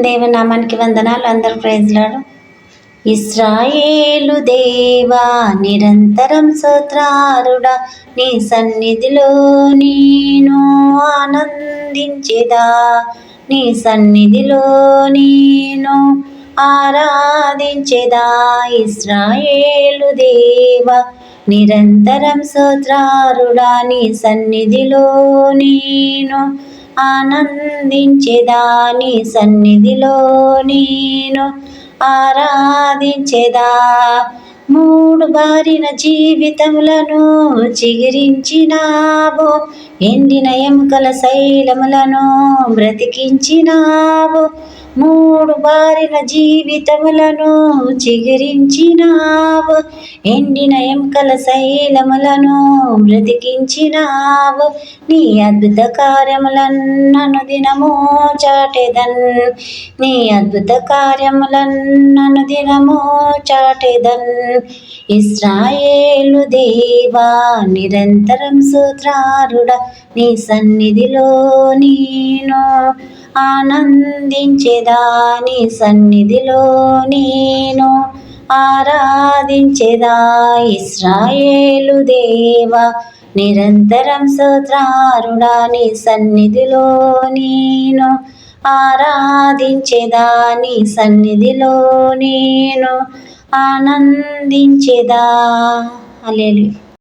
దేవనామానికి వందనాలు. అందరూ praise lord. ఇశ్రాయేలు దేవా నిరంతరం స్తోత్రారుడా, నీ సన్నిధిలో నేను ఆనందించెదా, నీ సన్నిధిలో నేను ఆరాధించెదా. ఇశ్రాయేలు దేవా నిరంతరం స్తోత్రారుడా, నీ సన్నిధిలో నేను ఆనందించెదా, నీ సన్నిధిలో నేను ఆరాధించెదా. మూడు బారిన జీవితములను చిగిరించినావు, ఎండిన ఎముకల శైలములను బ్రతికించినావు. మూడు బారిన జీవితములను చిగిరించినావు, ఎండిన ఎముకల శైలములను బ్రతికించినావు. నీ అద్భుత కార్యములను దినము చాటెదన్, నీ అద్భుత కార్యములను దినము చాటెదన్. ఇశ్రాయేలు దేవా నిరంతరం స్తోత్రారుడా, నీ సన్నిధిలో నేను ఆనందించెదా, నీ సన్నిధిలో నేను ఆరాధించెదా. ఇశ్రాయేలు దేవా నిరంతరం స్తోత్రారుడా, నీ సన్నిధిలో నేను ఆరాధించెదా, నీ సన్నిధిలో నేను ఆనందించెదా. హల్లెలూయా.